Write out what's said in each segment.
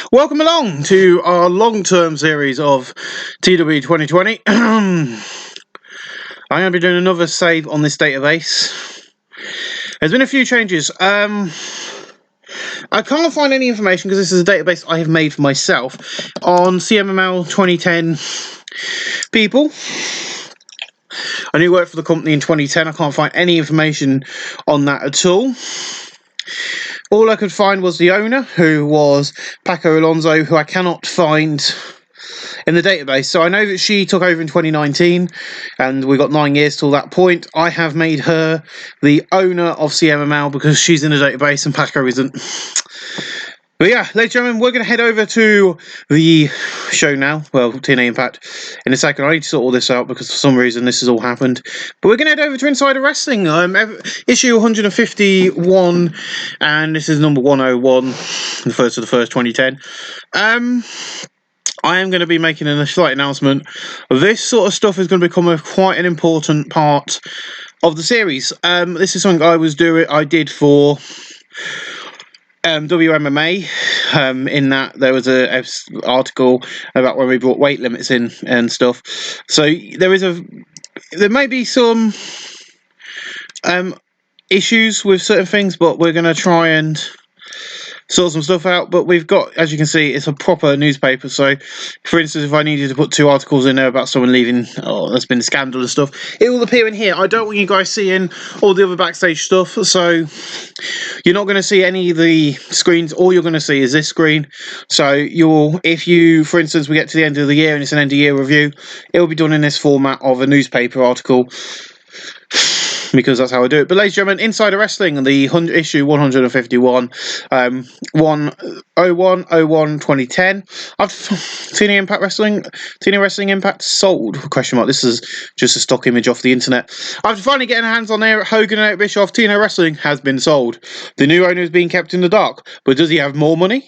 Welcome along to our long-term series of TW 2020. I'm going to be doing another save on this database. There's been a few changes. I can't find any information because this is a database I have made for myself on CMML 2010 people. I knew worked for the company in 2010. I can't find any information on that at all. All I could find was the owner, who was Paco Alonso, who I cannot find in the database. So I know that she took over in 2019, and we got 9 years till that point. I have made her the owner of CMML because she's in the database and Paco isn't. But yeah, ladies and gentlemen, we're going to head over to the show now. Well, TNA Impact in a second. I need to sort all this out because for some reason this has all happened. But we're going to head over to Insider Wrestling, issue 151, and this is number 101, the 1st of the 1st, 2010. I am going to be making a slight announcement. This sort of stuff is going to become quite an important part of the series. This is something I did for WMMA, in that there was a article about when we brought weight limits in and stuff. So there may be some issues with certain things, but we're going to try and sort some stuff out. But we've got, as you can see, it's a proper newspaper. So, for instance, if I needed to put 2 articles in there about someone leaving, there's been a scandal and stuff, it will appear in here. I don't want you guys seeing all the other backstage stuff, so you're not going to see any of the screens. All you're going to see is this screen. So if you, for instance, we get to the end of the year and it's an end of year review, it will be done in this format of a newspaper article, because that's how I do it. But ladies and gentlemen, Insider Wrestling, the issue 151, 101/01/2010. TNA Impact Wrestling, TNA Wrestling Impact sold? Question mark. This is just a stock image off the internet. After finally getting hands on there, Hogan and Eric Bischoff, TNA Wrestling has been sold. The new owner is being kept in the dark, but does he have more money?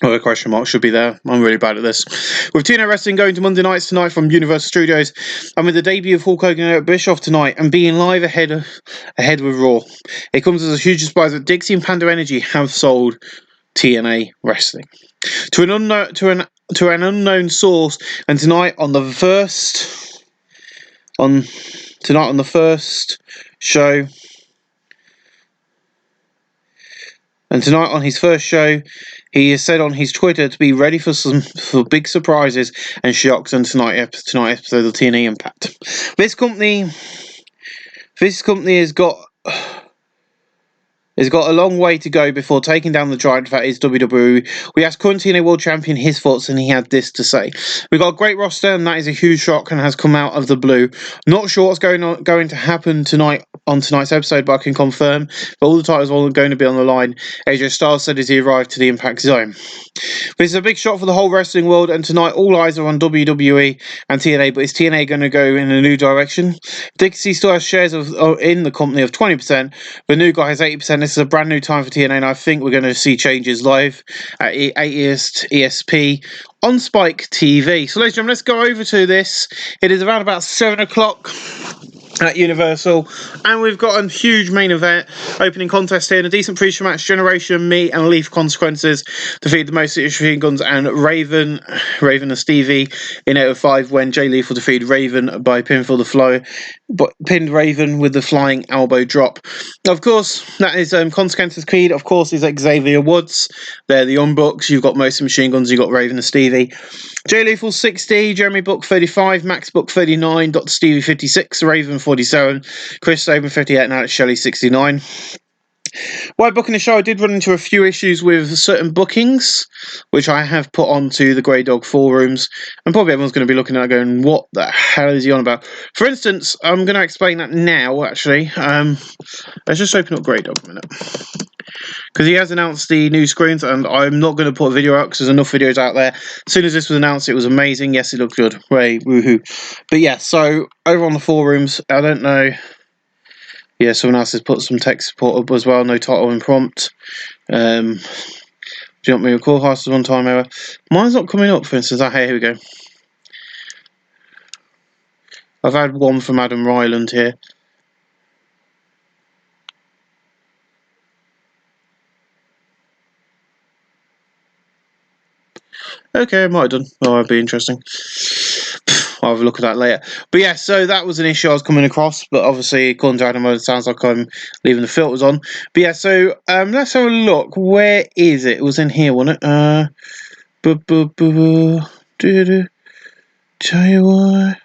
Oh, a question mark should be there. I'm really bad at this. With TNA Wrestling going to Monday nights tonight from Universal Studios, and with the debut of Hulk Hogan and Eric Bischoff tonight, and being live ahead with Raw, it comes as a huge surprise that Dixie and Panda Energy have sold TNA Wrestling to an unknown source. And tonight on the first show. And tonight on his first show, he has said on his Twitter to be ready for big surprises and shocks on tonight's episode of TNA Impact. This company has got a long way to go before taking down the giant that is WWE. We asked current TNA World Champion his thoughts, and he had this to say: "We've got a great roster, and that is a huge shock and has come out of the blue. Not sure what's going to happen tonight on tonight's episode, but I can confirm that all the titles are going to be on the line." AJ Styles said as he arrived to the Impact Zone. This is a big shot for the whole wrestling world, and tonight all eyes are on WWE and TNA, but is TNA going to go in a new direction? Dixie still has shares in the company of 20%, the new guy has 80%. This is a brand new time for TNA, and I think we're going to see changes live at ESP on Spike TV. So ladies and gentlemen, let's go over to this. It is around about 7 o'clock at Universal, and we've got a huge main event opening contest here, and a decent pre-show match. Generation, Me and Leaf Consequences defeat the Most Machine Guns and Raven and Stevie in 805 when Jay Lethal defeated Raven by pinfall the flow, but pinned Raven with the flying elbow drop. Of course, that is Consequences Creed. Of course, is Xavier Woods. They're the Unbooks. You've got Most Machine Guns. You've got Raven and Stevie. Jay Lethal 60, Jeremy Book 35, Max Book 39, Dr. Stevie 56, Raven 47, Chris Saban 58, and Alex Shelley 69. While booking the show, I did run into a few issues with certain bookings, which I have put onto the Grey Dog forums, and probably everyone's going to be looking at it going, what the hell is he on about? For instance, I'm going to explain that now, actually. Let's just open up Grey Dog a minute, because he has announced the new screens, and I'm not going to put a video out because there's enough videos out there. As soon as this was announced, it was amazing. Yes, it looked good. Way, woohoo. But yeah, so over on the forums, I don't know. Yeah, someone else has put some text support up as well. No title and prompt. Do you want me to call Hearts one time error? Mine's not coming up, for instance. Hey, here we go. I've had one from Adam Ryland here. Okay, I might have done. Oh, that'd be interesting. I'll have a look at that later. But yeah, so that was an issue I was coming across, but obviously, according to Adam, it sounds like I'm leaving the filters on. But yeah, so let's have a look. Where is it? It was in here, wasn't it? Tell you why.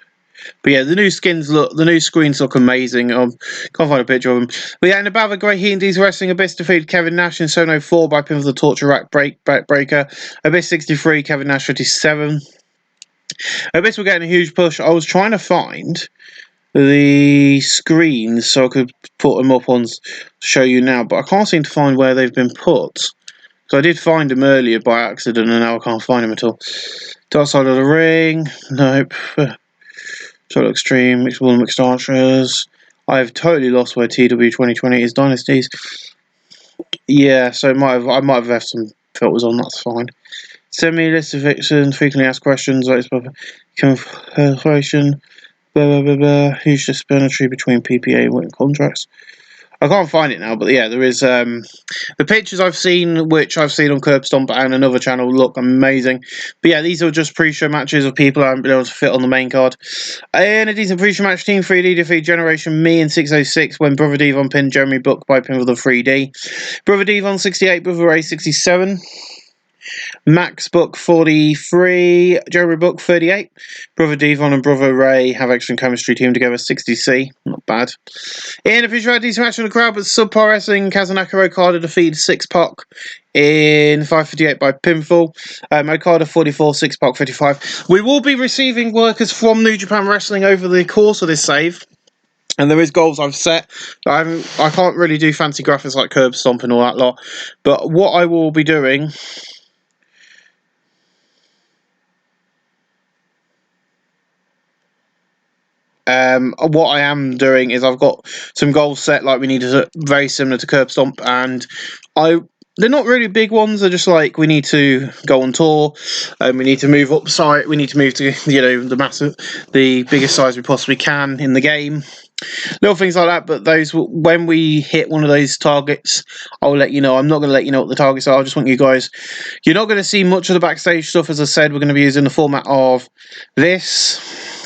But yeah, the new screens look amazing. Can't find a picture of them. But yeah, in the battle of Great Heat Indies Wrestling, Abyss defeated Kevin Nash in Zone 04 by pin of the Torture Rack Breaker. Abyss 63, Kevin Nash 57. Abyss were getting a huge push. I was trying to find the screens so I could put them up on to show you now, but I can't seem to find where they've been put. So I did find them earlier by accident, and now I can't find them at all. Dark side of the ring, nope. Total Extreme, Mixed Ball and Mixed Archers. I've totally lost where TW 2020 is. Dynasties. Yeah, so I might have left some filters on. That's fine. Send me a list of vixens, frequently asked questions, confirmation, blah blah blah blah. Huge disparity between PPA and written contracts. I can't find it now, but yeah, there is the pictures I've seen, which I've seen on Curb Stomp and another channel, look amazing. But yeah, these are just pre-show matches of people I haven't been able to fit on the main card. In a decent pre-show match, Team 3D defeat Generation Me in 606 when Brother Devon pinned Jeremy Book by pin with the 3D. Brother Devon 68, Brother Ray 67. Max Book 43, Jeremy Book 38. Brother Devon and Brother Ray have excellent chemistry team together, 60C. Not bad. In a feature decent match in the crowd, but Subpar Wrestling, Kazunaka Okada defeated 6-Pac in 5:58 by pinfall. Okada 44, 6-Pac 55. We will be receiving workers from New Japan Wrestling over the course of this save. And there is goals I've set. I can't really do fancy graphics like Curb Stomp and all that lot. But what I will be doing... what I am doing is I've got some goals set, like we need to, very similar to Curb Stomp, and they're not really big ones. They're just like, we need to go on tour, we need to move up site, we need to move to the biggest size we possibly can in the game. Little things like that, but those, when we hit one of those targets, I'll let you know. I'm not going to let you know what the targets are. I just want you guys, you're not going to see much of the backstage stuff. As I said, we're going to be using the format of this,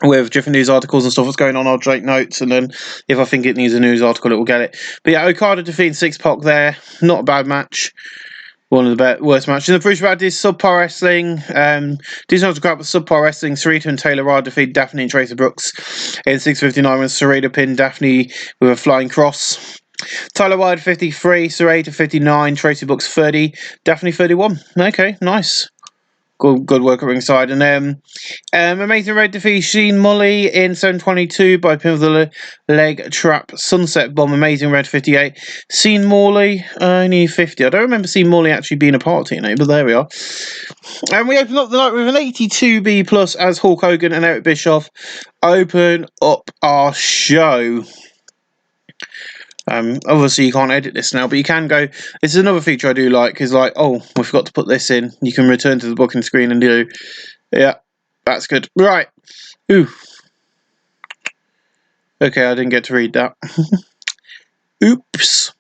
with different news articles and stuff that's going on. I'll take notes, and then if I think it needs a news article, it will get it. But yeah, Okada defeating 6-Pac there. Not a bad match. One of the worst matches. In the first round is Subpar Wrestling. These notes grab Subpar Wrestling. Sarita and Taylor Rod defeat Daphne and Tracy Brooks in 6:59 when Sarita pinned Daphne with a flying cross. Tyler Wilde 53, Sarita 59, Tracy Brooks 30, Daphne 31. Okay, nice. Good work at ringside. And Amazing Red defeat Sheen Molly in 7:22 by pin of the leg trap Sunset Bomb. Amazing Red 58. Sheen Morley only 50. I don't remember seeing Morley actually being a part of TNA, but there we are. And we open up the night with an 82B plus as Hulk Hogan and Eric Bischoff open up our show. Obviously you can't edit this now, but you can go. This is another feature I do like, is like, oh, we forgot to put this in. You can return to the booking screen and do, yeah, that's good. Right. Ooh. Okay, I didn't get to read that. Oops.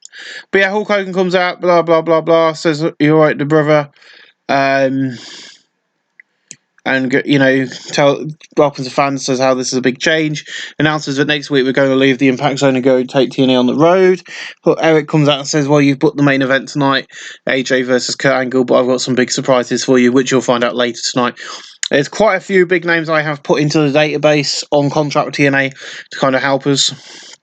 But yeah, Hulk Hogan comes out, blah, blah, blah, blah, says, you're right, the brother. And, you know, welcomes the fans, says how this is a big change, announces that next week we're going to leave the Impact Zone and go take TNA on the road. But Eric comes out and says, well, you've booked the main event tonight, AJ versus Kurt Angle, but I've got some big surprises for you, which you'll find out later tonight. There's quite a few big names I have put into the database on contract with TNA to kind of help us.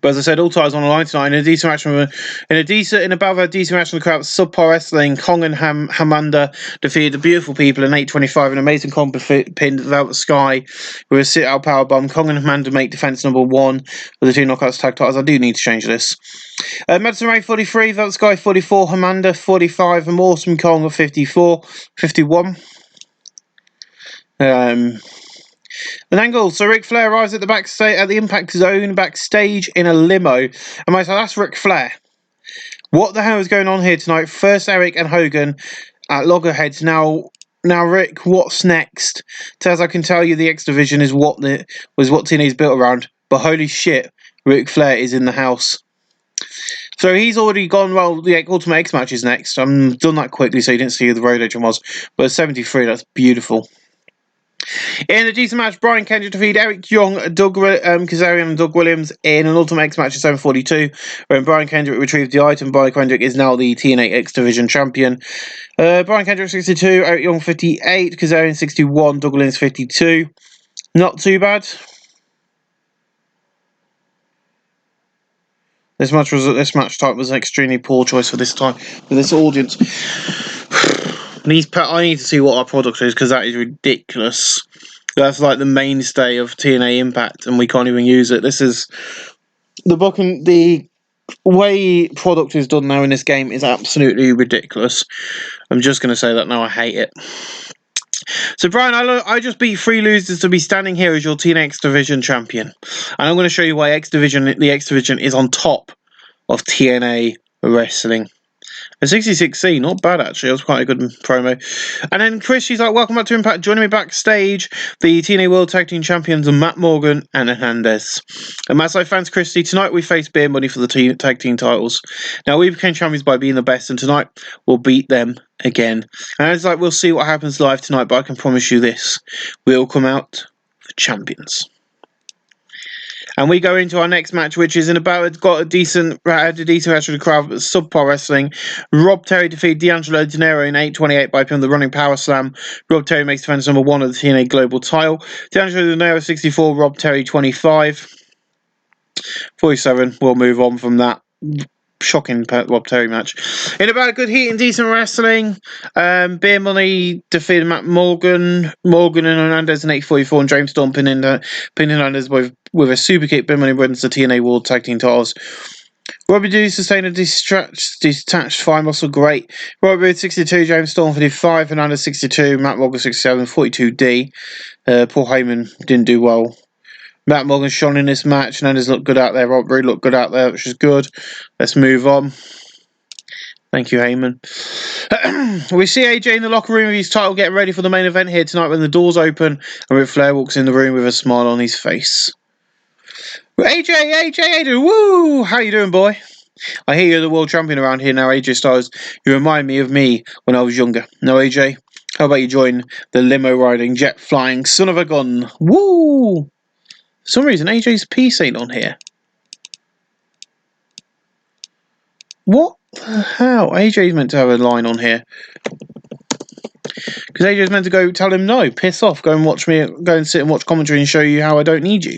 But as I said, all ties on the line tonight. In a decent match, in a decent match in the crowd, Subpar Wrestling, Kong and Hamanda defeated the Beautiful People in 8:25. An amazing combo pinned Velvet Sky with a sit-out powerbomb. Kong and Hamanda make defense number 1 with the 2 knockouts tag titles. I do need to change this. Madison Ray 43, Velvet Sky 44, Hamanda 45, and Awesome Kong 51. An angle. So Ric Flair arrives at the Impact Zone backstage in a limo. And I said, that's Ric Flair. What the hell is going on here tonight? First Eric and Hogan at loggerheads. Now Rick, what's next? As I can tell you, the X Division is what TNA's built around. But holy shit, Ric Flair is in the house. So he's already gone. Well, the Ultimate X match is next. I'm done that quickly, so you didn't see who the road agent was. But 73, that's beautiful. In a decent match, Brian Kendrick defeated Eric Young, Doug Kazarian, and Doug Williams in an Ultimate X match at 7:42, when Brian Kendrick retrieved the item. Brian Kendrick is now the TNA X Division champion. Brian Kendrick 62, Eric Young 58, Kazarian 61, Doug Williams 52. Not too bad. This match type was an extremely poor choice for this time, for this audience. I need to see what our product is, because that is ridiculous. That's like the mainstay of TNA Impact, and we can't even use it. This is the way product is done now in this game is absolutely ridiculous. I'm just going to say that now. I hate it. So Brian, I just beat 3 losers to be standing here as your TNA X Division champion, and I'm going to show you why the X Division is on top of TNA wrestling. A 66C, not bad actually. That was quite a good promo. And then Chris, she's like, "Welcome back to Impact. Joining me backstage, the TNA World Tag Team Champions, Matt Morgan and Hernandez." And Matt's like, "Fans, Christy, tonight we face Beer Money for the tag team titles. Now we became champions by being the best, and tonight we'll beat them again." And it's like, "We'll see what happens live tonight, but I can promise you this: we'll come out the champions." And we go into our next match, which is got a decent match with the crowd, but subpar wrestling. Rob Terry defeated D'Angelo Dinero in 8:28 by pin the running power slam. Rob Terry makes defense number 1 of the TNA Global title. D'Angelo Dinero 64, Rob Terry 25. 47, we'll move on from that. Shocking Rob Terry match. In about a good heat and decent wrestling, Beer Money defeated Matt Morgan and Hernandez in 8:44, and James Storm pinning Hernandez with a super kick. Beer Money wins the TNA World Tag Team titles. Robbie D sustained a detached thigh muscle. Great. Robbie Roode 62, James Storm 55, Hernandez 62, Matt Morgan 67, 42D. Paul Heyman didn't do well. Matt Morgan shone in this match. Hernandez looked good out there. Rob Roode looked good out there, which is good. Let's move on. Thank you, Heyman. We see AJ in the locker room with his title getting ready for the main event here tonight when the doors open and Ric Flair walks in the room with a smile on his face. AJ, woo! How you doing, boy? I hear you're the world champion around here now, AJ Styles. You remind me of me when I was younger. Now, AJ, how about you join the limo-riding, jet-flying son of a gun? Woo! For some reason, AJ's piece ain't on here. What the hell? AJ's meant to have a line on here. Because AJ's meant to go tell him no, piss off, go and sit and watch commentary and show you how I don't need you.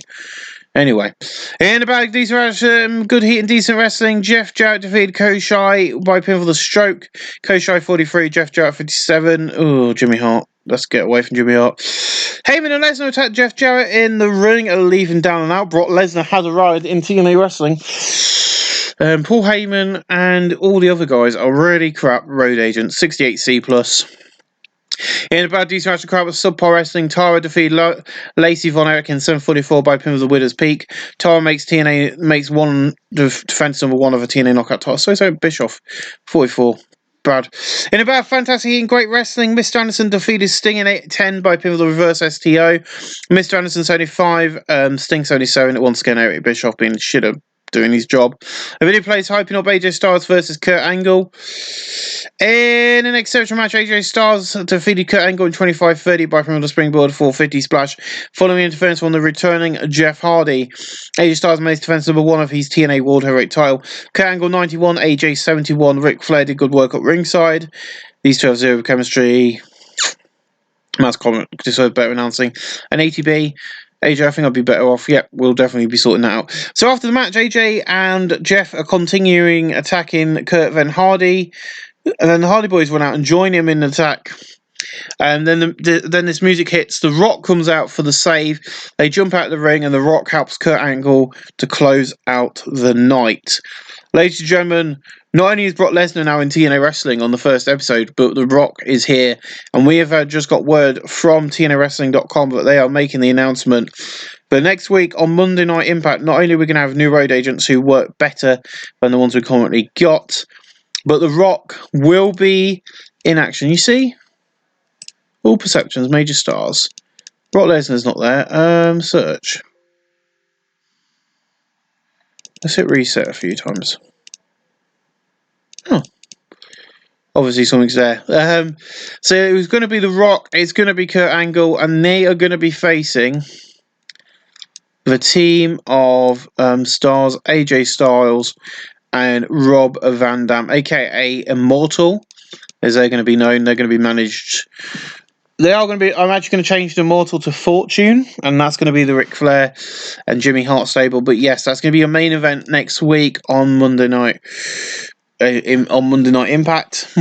Anyway, in about decent good heat and decent wrestling, Jeff Jarrett defeated Koshai by pinfall the stroke. Koshai 43, Jeff Jarrett 57. Oh, Jimmy Hart. Let's get away from Jimmy Hart. Heyman and Lesnar attacked Jeff Jarrett in the ring, leaving down and out. Brock Lesnar had a ride in TNA wrestling. Paul Heyman and all the other guys are really crap road agents. 68C+. In a bad decent match, the crowd was subpar wrestling. Tara defeated Lacey Von Erich in 7:44 by pin of the Widow's Peak. Tara makes one defense number 1 of a TNA knockout title. So Bischoff 44. Bad. In about fantastic heat and great wrestling, Mr. Anderson defeated Sting in 8:10 by pin of the reverse STO. Mr. Anderson 75, Sting 77. Once again, Eric Bischoff being shitter doing his job. A video plays hyping up AJ Styles versus Kurt Angle. In an exceptional match, AJ Styles defeated Kurt Angle in 25:30 by from the springboard 450 splash. Following interference from the returning Jeff Hardy, AJ Styles makes defense number 1 of his TNA World Heavyweight title. Kurt Angle 91, AJ 71. Ric Flair did good work at ringside. These two have zero chemistry. Matt's comment deserves better announcing. An ATB. AJ, I think I'd be better off. Yep, we'll definitely be sorting that out. So after the match, AJ and Jeff are continuing attacking Kurt Van Hardy. And then the Hardy Boys run out and join him in the attack. And then this music hits. The Rock comes out for the save. They jump out of the ring, and The Rock helps Kurt Angle to close out the night. Ladies and gentlemen, not only is Brock Lesnar now in TNA Wrestling on the first episode, but The Rock is here. And we have just got word from TNAWrestling.com that they are making the announcement. But next week on Monday Night Impact, not only are we going to have new road agents who work better than the ones we currently got, but The Rock will be in action. You see? All perceptions, major stars. Brock Lesnar's not there. Search. Let's hit reset a few times. Oh, obviously something's there. So it was going to be The Rock, it's going to be Kurt Angle, and they are going to be facing the team of stars AJ Styles and Rob Van Dam, aka Immortal, as they're going to be known. They're going to be managed. They are going to be. I'm actually going to change the Immortal to Fortune, and that's going to be the Ric Flair and Jimmy Hart stable. But yes, that's going to be a main event next week on Monday night. On Monday Night Impact.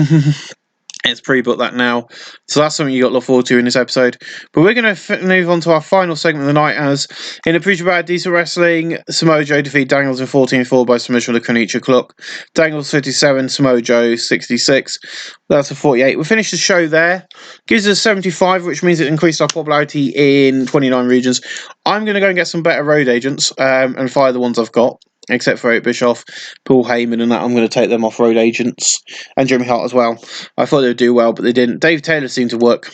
It's pre-booked that now, so that's something you got to look forward to in this episode. But we're going to move on to our final segment of the night, as in a preacher about decent wrestling, Samoa Joe defeat Daniels in 14-4 by submission with the Konichi Cluck. Daniels 57, Samoa Joe 66. That's a 48. We finished the show there. Gives us 75, which means it increased our popularity in 29 regions. I'm going to go and get some better road agents and fire the ones I've got. Except for Eric Bischoff, Paul Heyman, and that. I'm going to take them off road agents. And Jimmy Hart as well. I thought they would do well, but they didn't. Dave Taylor seemed to work.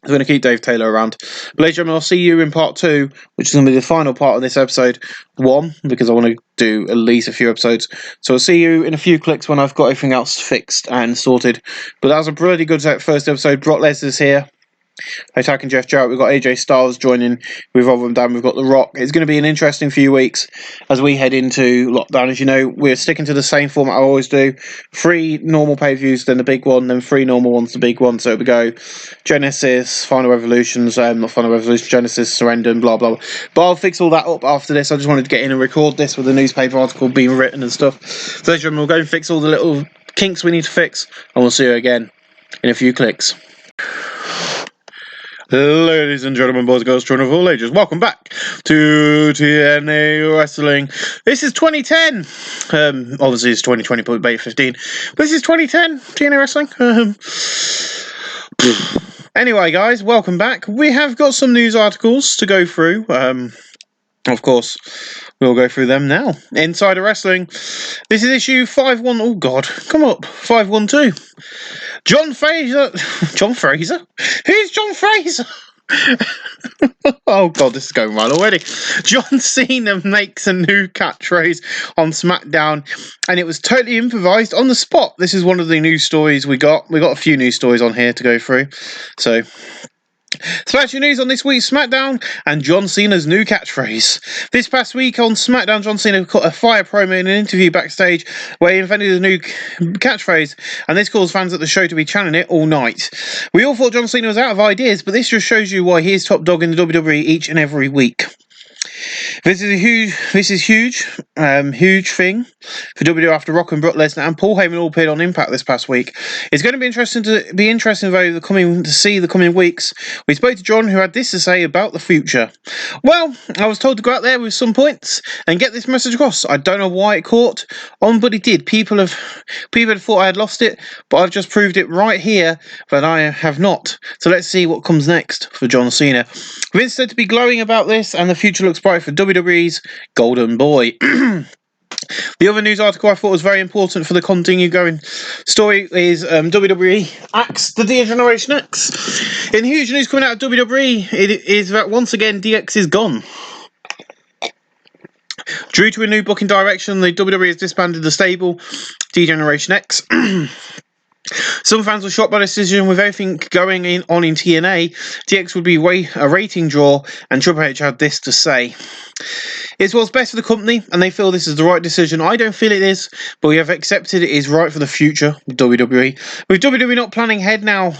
I'm going to keep Dave Taylor around. But ladies and gentlemen, I'll see you in part 2, which is going to be the final part of this episode 1, because I want to do at least a few episodes. So I'll see you in a few clicks when I've got everything else fixed and sorted. But that was a pretty good first episode. Brock Lesnar's here, attacking Jeff Jarrett. We've got AJ Styles joining with Rob Van Dam. We've got The Rock. It's going to be an interesting few weeks as we head into lockdown. As you know, we're sticking to the same format I always do. 3 normal pay-per-views, then the big one, then 3 normal ones, the big one. So we go Genesis, Final Revolutions, not Final Revolution, Genesis, Surrender, and blah, blah, blah. But I'll fix all that up after this. I just wanted to get in and record this with the newspaper article being written and stuff. So ladies and gentlemen, we'll go and fix all the little kinks we need to fix, and we'll see you again in a few clicks. Ladies and gentlemen, boys and girls, children of all ages, welcome back to TNA Wrestling. This is 2010. Obviously it's 2020, but May 15. But this is 2010 TNA Wrestling. Anyway, guys, welcome back. We have got some news articles to go through. Of course, we'll go through them now. Insider Wrestling. This is issue 51. Oh, God. Come up. 512. John Fraser. John Fraser? Who's John Fraser? Oh, God, this is going well already. John Cena makes a new catchphrase on SmackDown, and it was totally improvised on the spot. This is one of the news stories we got. We got a few news stories on here to go through. So, special news on this week's SmackDown and John Cena's new catchphrase. This past week on SmackDown, John Cena cut a fire promo in an interview backstage where he invented a new catchphrase, and this caused fans at the show to be chanting it all night. We all thought John Cena was out of ideas, but this just shows you why he is top dog in the WWE each and every week. This is huge thing for WWE after Rock and Brock Lesnar and Paul Heyman all appeared on Impact this past week. It's going to be interesting though to see the coming weeks. We spoke to John, who had this to say about the future. Well, I was told to go out there with some points and get this message across. I don't know why it caught on, but it did. People had thought I had lost it, but I've just proved it right here that I have not. So let's see what comes next for John Cena. Vince said to be glowing about this, and the future looks bright for WWE's Golden Boy. The other news article I thought was very important for the continue going story is WWE axed the Generation X. In huge news coming out of WWE, it is that once again DX is gone. Due to a new booking direction, the WWE has disbanded the stable D-Generation X. Some fans were shocked by the decision. With everything going on in TNA, DX would be a rating draw, and Triple H had this to say. It's what's best for the company, and they feel this is the right decision. I don't feel it is, but we have accepted it is right for the future of WWE. With WWE not planning ahead now,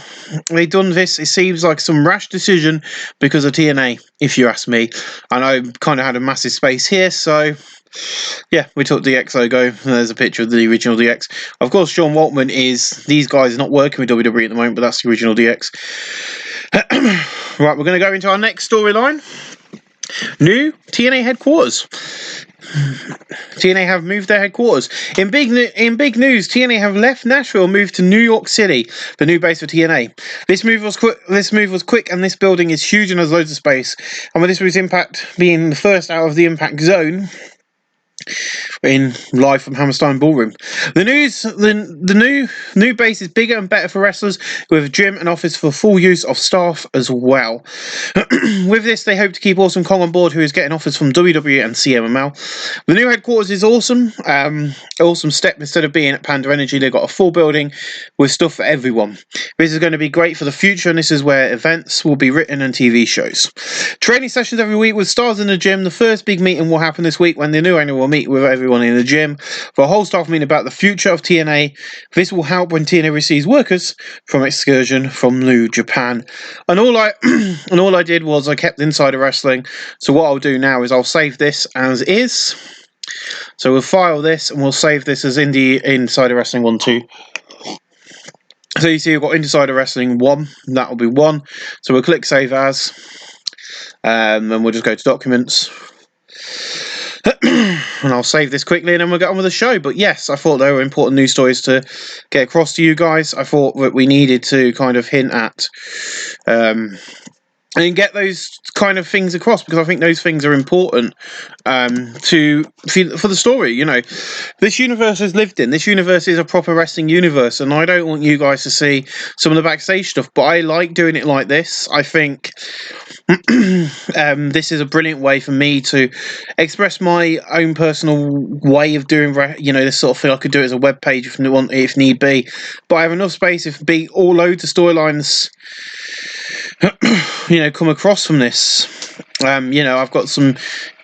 they've done this. It seems like some rash decision because of TNA, if you ask me. And I kind of had a massive space here, so yeah, we took DX logo. There's a picture of the original DX. Of course, Sean Waltman these guys are not working with WWE at the moment, but that's the original DX. Right, we're going to go into our next storyline. New TNA headquarters. TNA have moved their headquarters. In big news, TNA have left Nashville and moved to New York City, the new base for TNA. This move was quick, and this building is huge and has loads of space. And with this week's Impact being the first out of the Impact zone, in live from Hammerstein Ballroom. The new base is bigger and better for wrestlers, with a gym and office for full use of staff as well. With this, they hope to keep Awesome Kong on board, who is getting offers from WWE and CMML. The new headquarters is awesome. Awesome step. Instead of being at Panda Energy, they've got a full building with stuff for everyone. This is going to be great for the future, and this is where events will be written and TV shows. Training sessions every week with stars in the gym. The first big meeting will happen this week when the new owner will meet with everyone in the gym for a whole staff meeting about the future of TNA. This will help when TNA receives workers from Excursion from New Japan. And all I did was I kept Insider Wrestling. So what I'll do now is I'll save this as is. So we'll file this and we'll save this as Insider Wrestling 1, 2. So you see we've got Insider Wrestling 1. That will be 1. So we'll click Save As. And we'll just go to Documents. And I'll save this quickly and then we'll get on with the show. But yes, I thought there were important news stories to get across to you guys. I thought that we needed to kind of hint at and get those kind of things across, because I think those things are important for the story. You know, this universe is lived in. This universe is a proper wrestling universe, and I don't want you guys to see some of the backstage stuff, but I like doing it like this. I think this is a brilliant way for me to express my own personal way of doing, this sort of thing. I could do it as a web page if need be, but I have enough space if be all loads of storylines come across from this. I've got some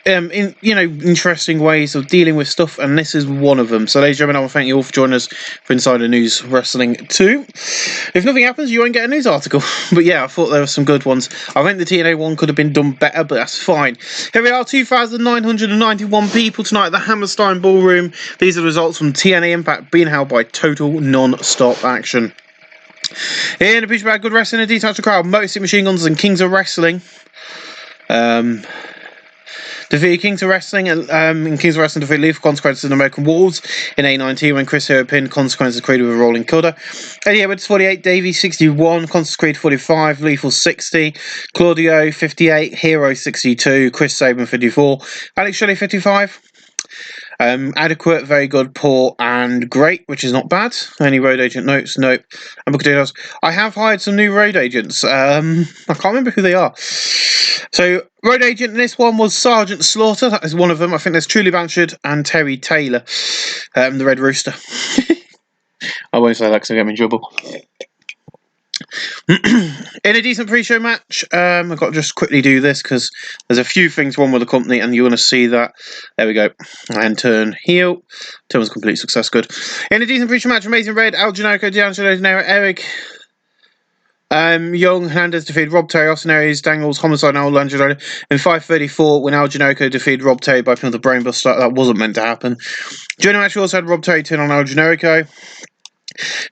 interesting ways of dealing with stuff, and this is one of them. So ladies and gentlemen, I want to thank you all for joining us for Insider News Wrestling 2. If nothing happens, you won't get a news article. But yeah, I thought there were some good ones. I think the TNA one could have been done better, but that's fine. Here we are, 2,991 people tonight at the Hammerstein Ballroom. These are the results from TNA Impact being held by Total Non-Stop Action. In the feature about good wrestling, a detached crowd, Motor City Machine Guns and Kings of Wrestling. Defeated Kings of Wrestling in Kings of Wrestling defeated Lethal Consequences and American Wolves in A19 when Chris Hero pinned Consequences created with a rolling cutter. Eddie Edwards 48, Davey 61, Consequences created 45, Lethal 60, Claudio 58, Hero 62, Chris Sabin 54, Alex Shelley 55. Adequate, very good, poor, and great, which is not bad. Any road agent notes? Nope. And Booker T. I have hired some new road agents. I can't remember who they are. So, road agent in this one was Sergeant Slaughter. That is one of them. I think there's Truly Blanchard and Terry Taylor, the Red Rooster. I won't say that because I'll get me in trouble. In a decent pre-show match, I've got to just quickly do this because there's a few things wrong with the company and you want to see that. There we go. And turn heel. Turn was a complete success. Good. In a decent pre-show match, Amazing Red, Al Generico, D'Angelo Nero, Eric Young, Hernandez defeated Rob Terry, Austin Aries, Dangles, Homicide, and Al Angelo in 5:34 when Al Generico defeated Rob Terry by pin of the brainbuster. That wasn't meant to happen. During the match, we also had Rob Terry turn on Al Generico.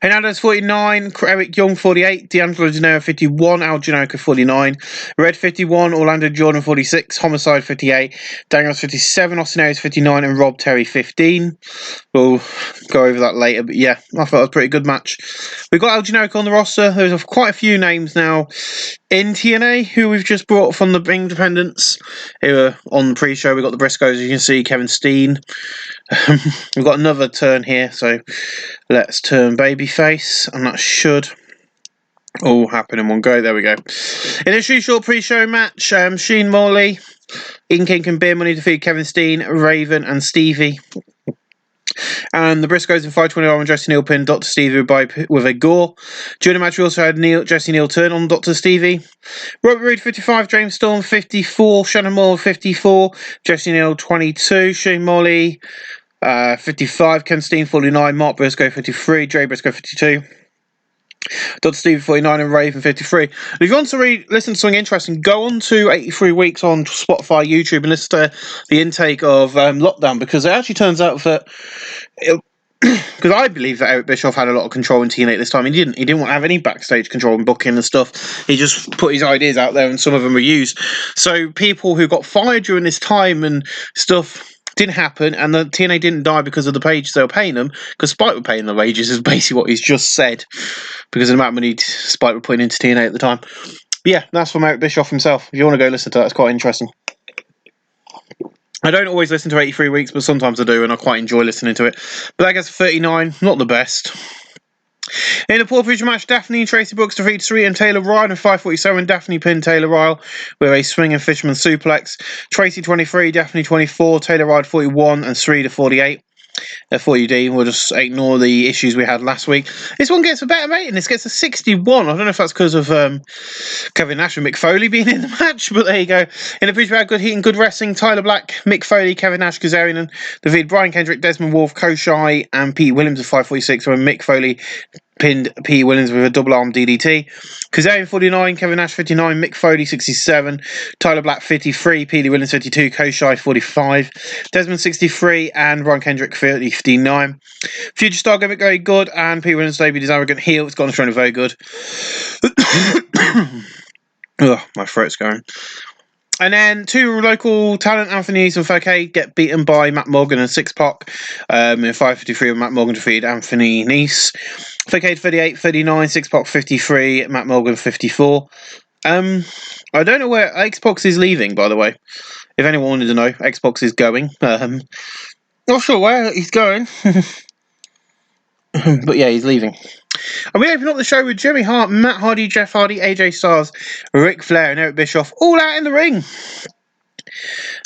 Hernandez 49, Eric Young 48, D'Angelo Dinero 51, Al Generico 49, Red 51, Orlando Jordan 46, Homicide 58, Daniels 57, Austin Aries 59, and Rob Terry 15. We'll go over that later, but yeah, I thought it was a pretty good match. We've got Al Generico on the roster. There's quite a few names now in TNA who we've just brought from the Independents who are on the pre-show. We've got the Briscoes, as you can see, Kevin Steen. We've got another turn here, so let's turn babyface, and that should all happen in one go. There we go. In a short pre-show match, Sheen Morley, Eden King and Beer Money defeated Kevin Steen, Raven, and Stevie. And the Briscoes in 5:21 when Jesse Neal pinned Dr. Stevie with a gore. During the match, we also had Jesse Neal turn on Dr. Stevie. Robert Roode 55, James Storm 54, Shannon Moore 54, Jesse Neal 22, Shane Morley 55, Ken Steen 49, Mark Briscoe 53, Jay Briscoe 52. Dr. Steve 49 and Raven 53. If you want to listen to something interesting, go on to 83 Weeks on Spotify, YouTube, and listen to the intake of Lockdown, because it actually turns out that because I believe that Eric Bischoff had a lot of control in TNA this time. He didn't want to have any backstage control and booking and stuff. He just put his ideas out there, and some of them were used. So people who got fired during this time and stuff didn't happen, and the TNA didn't die because of the wages they were paying them, because Spike were paying the wages, is basically what he's just said, because of the amount of money Spike were putting into TNA at the time. But yeah, that's from Eric Bischoff himself. If you want to go listen to that, it's quite interesting. I don't always listen to 83 Weeks, but sometimes I do, and I quite enjoy listening to it. But that gets 39, not the best. In the poor future match, Daphne and Tracy Brooks defeated Sarita and Taylor Ryle in 5:47. Daphne pinned Taylor Ryle with a swinging fisherman suplex. Tracy 23, Daphne 24, Taylor Ryle 41, and Sarita 48. For you, Dean, we'll just ignore the issues we had last week. This one gets a better rating. This gets a 61. I don't know if that's because of Kevin Nash and Mick Foley being in the match, but there you go. In the previous, we had good heat and good wrestling. Tyler Black, Mick Foley, Kevin Nash, Kazarian defeated Brian Kendrick, Desmond Wolfe, Koshai, and Pete Williams at 5:46, when Mick Foley pinned Pete Williams with a double arm DDT. Kazarian 49, Kevin Nash 59, Mick Foley 67, Tyler Black 53, Pete Williams 52, Koshai 45, Desmond 63, and Brian Kendrick 59. Future Star gimmick very good, and Pete Williams debuted his arrogant heel. It's gone through very good. Ugh, my throat's going. And then two local talent, Anthony East and Fouquet, get beaten by Matt Morgan and Six Pac. In 5:53, Matt Morgan defeated Anthony Nice. Fouquet 38, 39, Six Pac 53, Matt Morgan 54. I don't know where Xbox is leaving, by the way. If anyone wanted to know, Xbox is going. Not sure where he's going. But yeah, he's leaving. And we open up the show with Jimmy Hart, Matt Hardy, Jeff Hardy, AJ Styles, Ric Flair, and Eric Bischoff all out in the ring.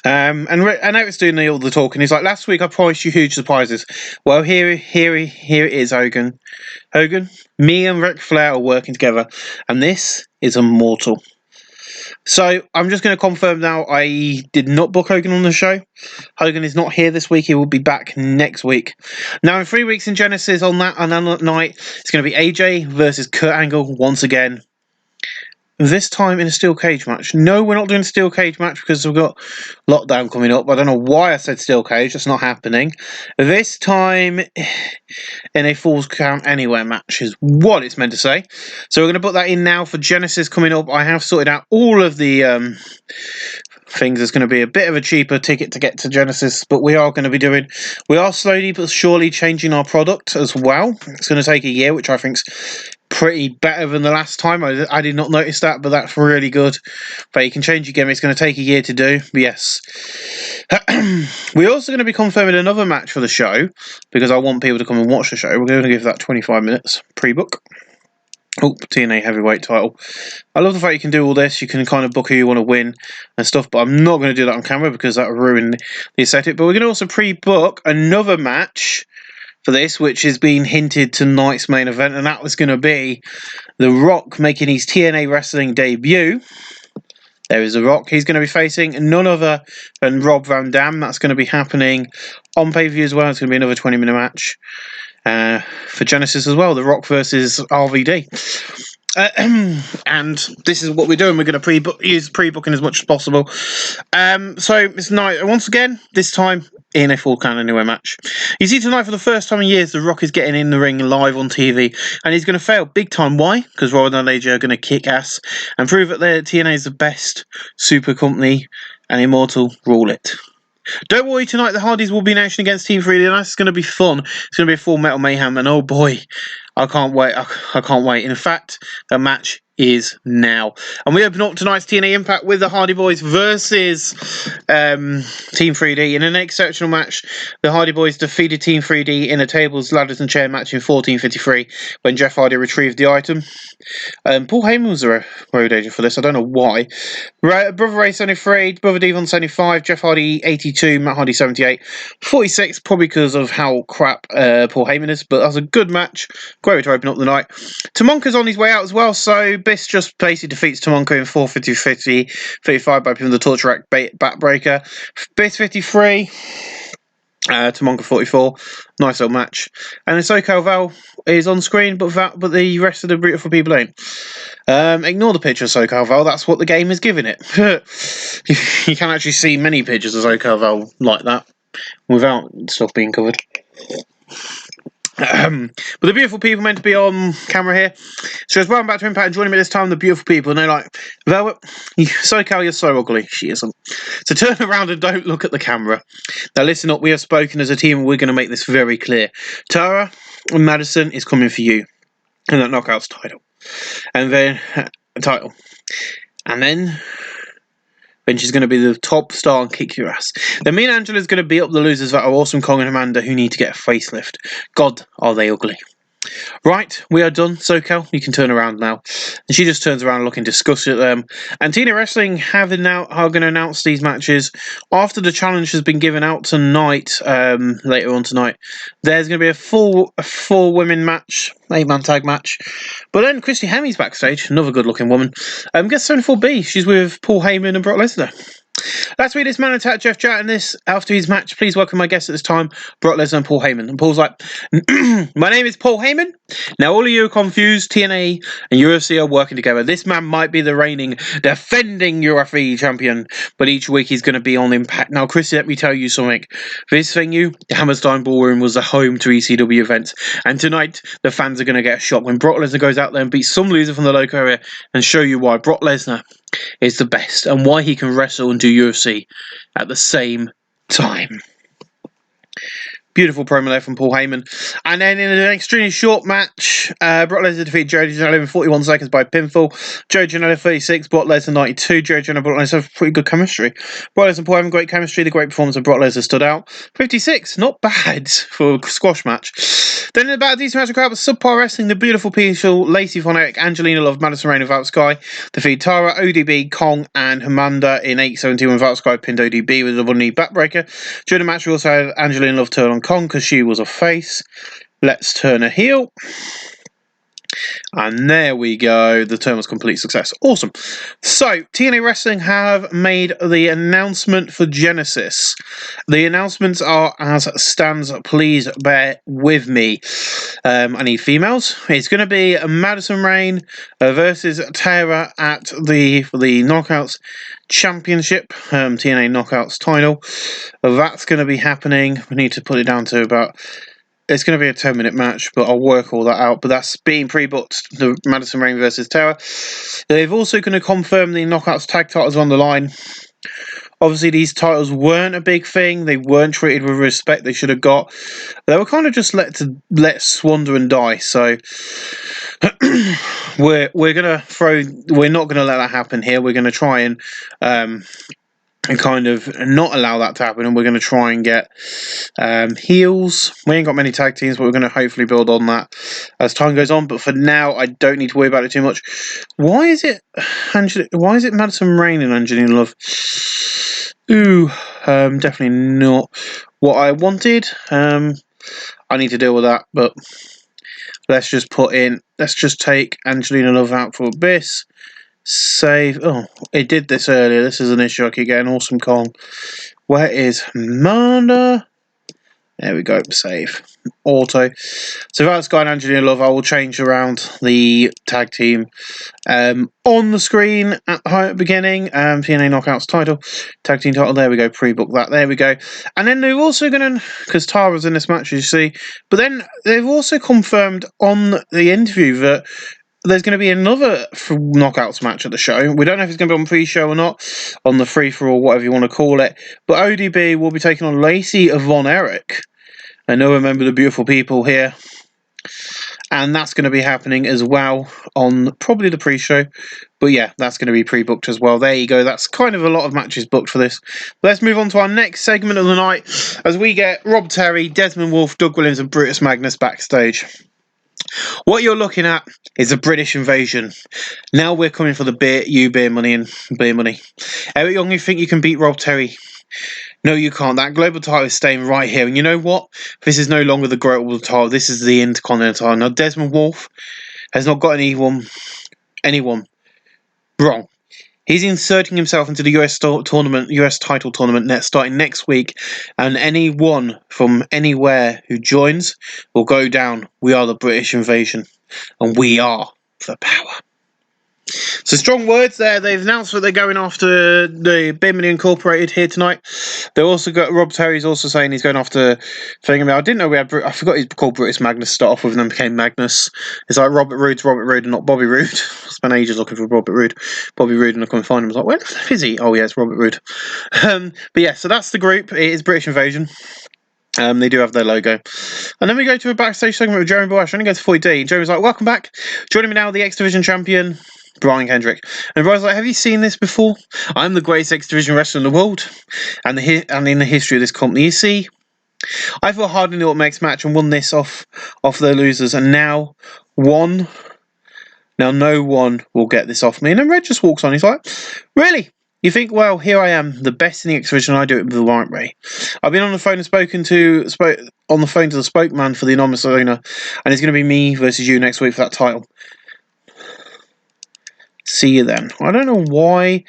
And Eric's doing all the talking. He's like, last week I promised you huge surprises. Well, here it is, Hogan. Hogan, me and Ric Flair are working together, and this is immortal. So I'm just going to confirm now, I did not book Hogan on the show. Hogan is not here this week. He will be back next week. Now, in 3 weeks in Genesis on that night, it's going to be AJ versus Kurt Angle once again. This time in a steel cage match. No, we're not doing a steel cage match because we've got lockdown coming up. I don't know why I said steel cage. That's not happening. This time in a Falls Count Anywhere match is what it's meant to say. So we're going to put that in now for Genesis coming up. I have sorted out all of the things. It's going to be a bit of a cheaper ticket to get to Genesis, but we are slowly but surely changing our product as well. It's going to take a year, which I think's pretty better than the last time. I did not notice that, but that's really good. But you can change your gimmick. It's going to take a year to do. But yes. We're also going to be confirming another match for the show because I want people to come and watch the show. We're going to give that 25 minutes pre-book. Oh, TNA heavyweight title. I love the fact you can do all this. You can kind of book who you want to win and stuff, but I'm not going to do that on camera because that would ruin the aesthetic. But we're going to also pre-book another match for this, which has been hinted tonight's main event, and that was going to be The Rock making his TNA wrestling debut. There is The Rock. He's going to be facing none other than Rob Van Dam. That's going to be happening on pay-per-view as well. It's going to be another 20-minute match for Genesis as well. The Rock versus RVD. And this is what we're doing. We're going to use pre-booking as much as possible. So it's night once again. This time in a Full Count Anywhere match. You see tonight for the first time in years, The Rock is getting in the ring live on TV, and he's going to fail big time. Why? Because Robert and AJ are going to kick ass and prove that TNA is the best super company, and Immortal rule it. Don't worry, tonight the Hardys will be in action against Team 3D, and that's going to be fun. It's going to be a full Metal Mayhem, and oh boy, I can't wait. I can't wait. In fact, the match is now. And we open up tonight's TNA Impact with the Hardy Boys versus Team 3D. In an exceptional match, the Hardy Boys defeated Team 3D in a tables, ladders and chair match in 14:53 when Jeff Hardy retrieved the item. Paul Heyman was a road agent for this. I don't know why. Brother Ray 73, Brother Devon 75, Jeff Hardy 82, Matt Hardy 78, 46, probably because of how crap Paul Heyman is, but that was a good match. Great way to open up the night. Tamonka's on his way out as well, so Biss just basically defeats Tamonka in 4:50-35 by putting the torture rack backbreaker. Biss 53. Tamonka 44, nice little match, and then SoCal Val is on screen, but the rest of the beautiful people ain't. Ignore the picture of SoCal Val. That's what the game is giving it. You can actually see many pictures of SoCal Val like that without stuff being covered. But the beautiful people meant to be on camera here. So as well, I'm back to Impact and joining me this time, the beautiful people, and they're like, Velvet, SoCal, you're so ugly. She isn't. So turn around and don't look at the camera. Now listen up, we have spoken as a team and we're going to make this very clear. Tara and Madison is coming for you. And that Knockouts title. And then, title. And then, when she's going to be the top star and kick your ass. Then me and Angela's going to beat up the losers that are Awesome Kong and Amanda, who need to get a facelift. God, are they ugly. Right, we are done. SoCal, you can turn around now. And she just turns around looking disgusted at them. And TNA Wrestling are going to announce these matches after the challenge has been given out tonight, later on tonight. There's going to be a full women match, 8-man tag match. But then Christy Hemmy's backstage, another good-looking woman. Gets 74B. She's with Paul Heyman and Brock Lesnar. Last week, this man attacked Jeff Jarrett in this after his match. Please welcome my guest at this time, Brock Lesnar and Paul Heyman. And Paul's like, my name is Paul Heyman. Now, all of you are confused. TNA and UFC are working together. This man might be the reigning, defending UFC champion, but each week he's going to be on Impact. Now, Chrissy, let me tell you something. This venue, the Hammerstein Ballroom, was the home to ECW events. And tonight, the fans are going to get a shock when Brock Lesnar goes out there and beats some loser from the local area and show you why Brock Lesnar is the best and why he can wrestle and do UFC at the same time. Beautiful promo there from Paul Heyman. And then in an extremely short match, Brock Lesnar defeated Joe Janela in 41 seconds by pinfall. Joe Janela 36, Brock Lesnar 92. Joe Janela and Brock Lesnar have pretty good chemistry. Brock Lesnar and Paul Heyman, great chemistry. The great performance of Brock Lesnar stood out. 56, not bad for a squash match. Then in about a decent match of crowd was subpar wrestling. The beautiful, peaceful Lacey Von Erich, Angelina Love, Madison Rain, and Val Sky defeated Tara, ODB, Kong, and Amanda in 8:17 when Val Sky pinned ODB with a double knee backbreaker. During the match, we also had Angelina Love turn on Kong because she was a face. Let's turn a heel. And there we go. The turn was complete success. Awesome. So, TNA Wrestling have made the announcement for Genesis. The announcements are as stands. Please bear with me. I need females. It's going to be Madison Rain versus Tara at the Knockouts Championship, TNA Knockouts title. That's going to be happening. We need to put it down to about... It's going to be a 10-minute match, but I'll work all that out. But that's being pre-booked, the Madison Rain versus Tara. They've also going to confirm the Knockouts tag titles on the line. Obviously, these titles weren't a big thing. They weren't treated with respect they should have got. They were kind of just let squander and die. So we're not gonna let that happen here. We're gonna try and kind of not allow that to happen, and we're going to try and get heels. We ain't got many tag teams, but we're going to hopefully build on that as time goes on. But for now, I don't need to worry about it too much. Why is it Madison Rain and Angelina Love? Ooh, definitely not what I wanted. I need to deal with that, but let's just take Angelina Love out for Abyss. Save. Oh, it did this earlier. This is an issue I keep getting. Awesome Kong. Where is Amanda? There we go. Save. Auto. So that's Guy and Angelina Love. I will change around the tag team on the screen at the beginning. TNA Knockouts title. Tag team title. There we go. Pre-book that. There we go. And then they're also going to... Because Tara's in this match, you see. But then they've also confirmed on the interview that there's going to be another Knockouts match at the show. We don't know if it's going to be on pre-show or not, on the free-for-all, whatever you want to call it. But ODB will be taking on Lacey Von Erich. I know, remember the beautiful people here. And that's going to be happening as well on probably the pre-show. But yeah, that's going to be pre-booked as well. There you go. That's kind of a lot of matches booked for this. Let's move on to our next segment of the night as we get Rob Terry, Desmond Wolfe, Doug Williams and Brutus Magnus backstage. What you're looking at is a British invasion. Now we're coming for the beer money and beer money. Eric Young, you think you can beat Rob Terry? No, you can't. That global title is staying right here. And you know what? This is no longer the global title. This is the Intercontinental. Now, Desmond Wolfe has not got anyone wrong. He's inserting himself into the US title tournament starting next week, and anyone from anywhere who joins will go down. We are the British invasion, and we are the power. So strong words there. They've announced that they're going after the Bimini Incorporated here tonight. They also got Rob Terry's also saying he's going after thing. I didn't know we had. I forgot he's called Brutus Magnus. Start off with and then became Magnus. It's like Robert Roode's Robert Roode and not Bobby Roode. I spent ages looking for Robert Roode, and I couldn't find him. I was like, where is he? Oh yeah, it's Robert Roode. But yeah, so that's the group. It is British Invasion. They do have their logo. And then we go to a backstage segment with Jeremy Borash. I only go to 40D. Jeremy's like, welcome back. Joining me now, the X Division champion. Brian Kendrick. And Brian's like, have you seen this before? I'm the greatest X Division wrestler in the world, and in the history of this company. You see, I fought hard in the Ultimate match and won this off the losers, and now no one will get this off me. And then Red just walks on. He's like, really? You think, well, here I am, the best in the X Division, I do it the right way. I've been on the phone and spoke on the phone to the spokesman for the anonymous owner, and it's going to be me versus you next week for that title. See you then. I don't know why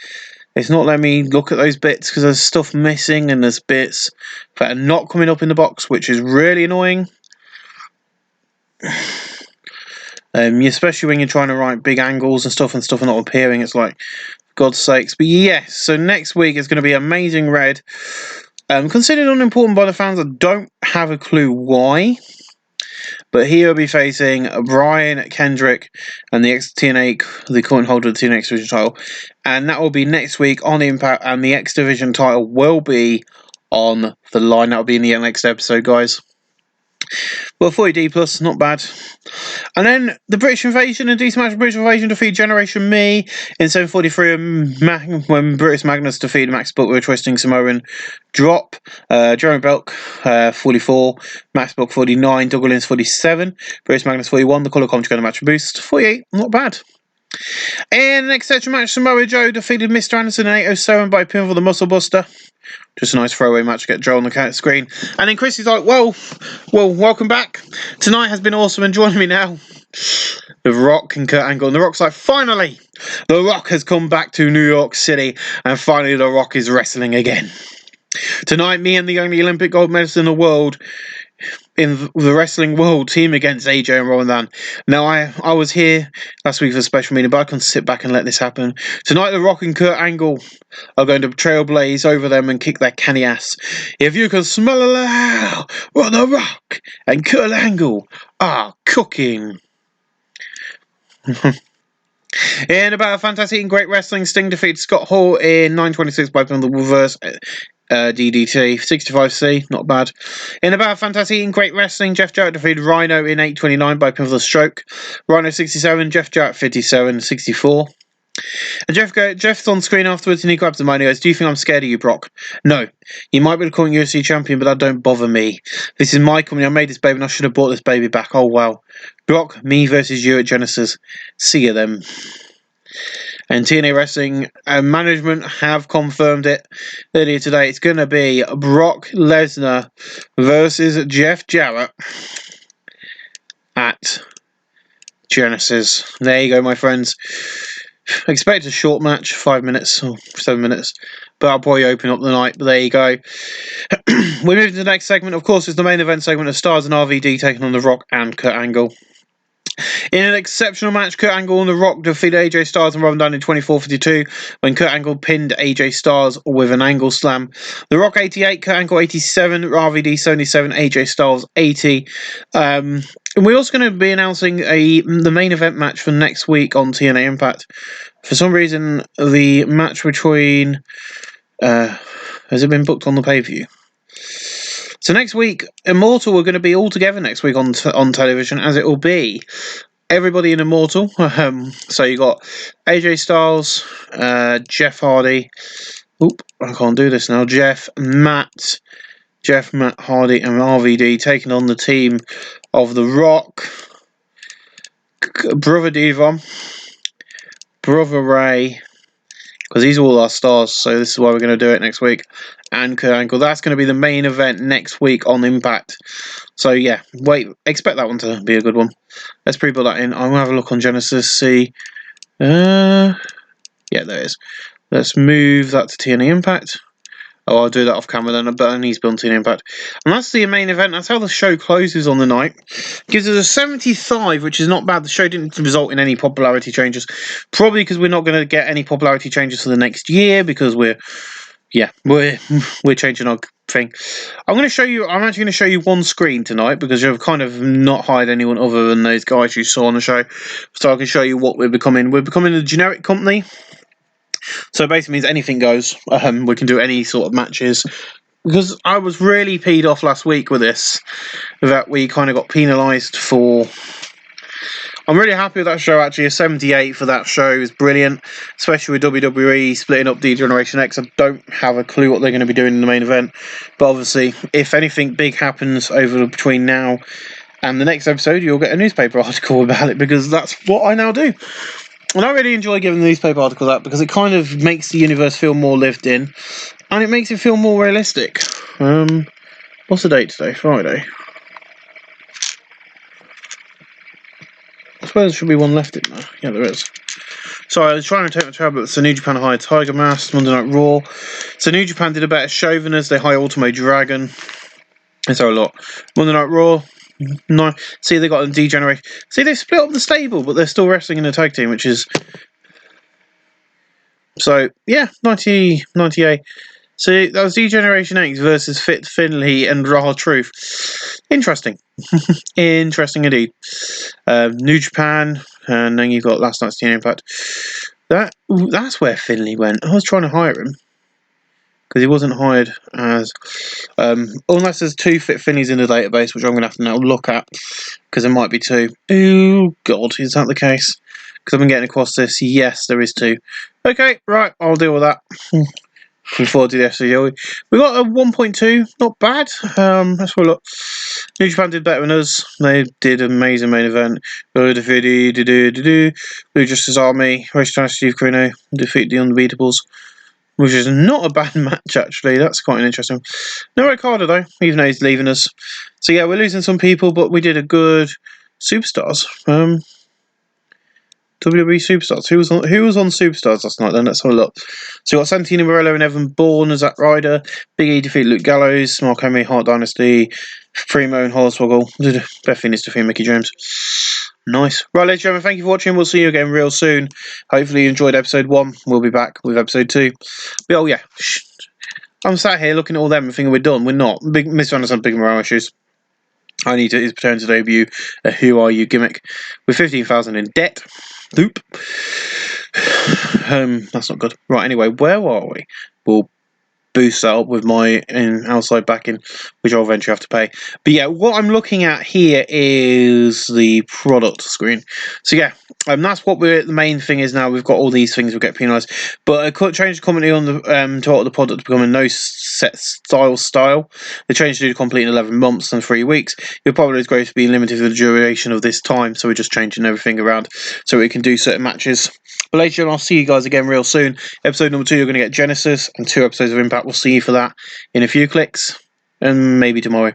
it's not letting me look at those bits, because there's stuff missing and there's bits that are not coming up in the box, which is really annoying. Especially when you're trying to write big angles and stuff are not appearing. It's like, God's sakes. But yes, so next week is going to be Amazing Red. Considered unimportant by the fans. I don't have a clue why. But he will be facing Brian Kendrick and the TNA, the current holder of the TNA X Division title. And that will be next week on Impact. And the X Division title will be on the line. That will be in the next episode, guys. Well, 40D+, not bad. And then the British Invasion, a decent match. British Invasion defeated Generation Me in 7:43 when Brutus Magnus defeated Max Buck with a twisting Samoan drop. Jeremy Belk 44, Max Buck 49, Doug Williams 47, Brutus Magnus 41. The colour commentary on the match boost 48, not bad. In the next section match, Samoa Joe defeated Mr. Anderson in 8:07 by pinfall the Muscle Buster. Just a nice throwaway match to get Joe on the screen. And then Chris is like, well, welcome back. Tonight has been awesome, and joining me now, The Rock and Kurt Angle. And The Rock's like, finally, The Rock has come back to New York City, and finally The Rock is wrestling again. Tonight, me and the only Olympic gold medalist in the world, in the wrestling world, team against AJ and Roman. Now, I was here last week for a special meeting, but I can't sit back and let this happen. Tonight, The Rock and Kurt Angle are going to trailblaze over them and kick their canny ass. If you can smell it now, what The Rock and Kurt Angle are cooking. In about fantastic and great wrestling, Sting defeated Scott Hall in 9:26 by the reverse DDT. 65C, not bad. In about fantastic and great wrestling, Jeff Jarrett defeated Rhino in 8:29 by pinfall stroke. Rhino 67, Jeff Jarrett 57, 64. And Jeff's on screen afterwards, and he grabs the mic and he goes, do you think I'm scared of you, Brock? No. You might be the current UFC champion, but that don't bother me. This is my company. I made this baby, and I should have brought this baby back. Oh, wow. Brock, me versus you at Genesis. See you then. And TNA Wrestling management have confirmed it earlier today. It's going to be Brock Lesnar versus Jeff Jarrett at Genesis. There you go, my friends. Expect a short match, 5 minutes or 7 minutes, but I'll probably open up the night. But there you go. We move to the next segment. Of course, it's the main event segment of Stars and RVD taking on The Rock and Kurt Angle. In an exceptional match, Kurt Angle and The Rock defeated AJ Styles and Robin Dunn in 24:52 when Kurt Angle pinned AJ Styles with an angle slam. The Rock 88, Kurt Angle 87, RVD 77, AJ Styles 80. And we're also going to be announcing the main event match for next week on TNA Impact. For some reason, the match between has it been booked on the pay-per-view? So next week, Immortal are going to be all together next week on television, as it will be everybody in Immortal. So you got AJ Styles, Jeff Hardy. Oop, I can't do this now. Jeff, Matt Hardy, and RVD taking on the team of The Rock, Brother Devon, Brother Ray, because these are all our stars, so this is why we're going to do it next week. And Kurt Angle. That's going to be the main event next week on Impact. So yeah, expect that one to be a good one. Let's pre-build that in. I'm going to have a look on Genesis, see. Yeah, there it is. Let's move that to TNA Impact. Oh, I'll do that off camera then, but it needs to be on TNA Impact. And that's the main event. That's how the show closes on the night. Gives us a 75, which is not bad. The show didn't result in any popularity changes. Probably because we're not going to get any popularity changes for the next year, because we're changing our thing. I'm actually going to show you one screen tonight, because you've kind of not hired anyone other than those guys you saw on the show. So I can show you what we're becoming. We're becoming a generic company. So it basically means anything goes. We can do any sort of matches. Because I was really peed off last week with this, that we kind of got penalised for I'm really happy with that show, actually. A 78 for that show is brilliant, especially with WWE splitting up D-Generation X. I don't have a clue what they're going to be doing in the main event, but obviously, if anything big happens between now and the next episode, you'll get a newspaper article about it, because that's what I now do. And I really enjoy giving the newspaper article that, because it kind of makes the universe feel more lived in, and it makes it feel more realistic. What's the date today? Friday. I suppose there should be one left in there. Yeah, there is. Sorry, I was trying to take my tablet. So New Japan hired Tiger Mask, Monday Night Raw. So New Japan did a better show than us. They hired Ultimo Dragon. It's a lot. Monday Night Raw. No. See, they got a D-Generation. See, they split up the stable, but they're still wrestling in a tag team, which is... So, yeah, 98. So that was D-Generation X versus Fit Finley and Raw Truth. Interesting. Interesting indeed. New Japan, and then you've got last night's TNA Impact. That's where Finley went. I was trying to hire him, because he wasn't hired as... unless there's 2 Fit Finleys in the database, which I'm going to have to now look at, because there might be 2. Oh, God, is that the case? Because I've been getting across this. Yes, there is 2. Okay, right, I'll deal with that. Looking forward to the SCO. We got a 1.2, not bad. Let's have a look. New Japan did better than us. They did an amazing main event. Blue Justice Army, Race to Steve Corino, defeat the Unbeatables, which is not a bad match, actually. That's quite an interesting. No Ricardo, though, even though he's leaving us. So, yeah, we're losing some people, but we did a good Superstars. WWE Superstars. Who was on Superstars last night then? Let's have a look. So we got Santino Morello and Evan Bourne as that rider. Big E defeat Luke Gallows. Mark Henry, Hart Dynasty. Primo and Hornswoggle. Beth Phoenix defeat Mickey James. Nice. Right, ladies and gentlemen, thank you for watching. We'll see you again real soon. Hopefully you enjoyed episode 1. We'll be back with episode 2. But, oh yeah. I'm sat here looking at all them and thinking we're done. We're not. Mr. Anderson, big morale issues. I need his return to debut a Who Are You gimmick with 15,000 in debt. Loop. That's not good. Right, anyway, where are we? We'll boost that up with my outside backing, which I'll eventually have to pay. But yeah, what I'm looking at here is the product screen. So yeah, that's what the main thing is now. We've got all these things we get penalised. But I could change the commentary on the to alter the product to become a no set style. They changed to do complete in 11 months and 3 weeks. Your probably is going to be limited for the duration of this time, so we're just changing everything around so we can do certain matches. But later on, I'll see you guys again real soon. Episode number 2, you're going to get Genesis and 2 episodes of Impact. We'll see you for that in a few clicks, and maybe tomorrow.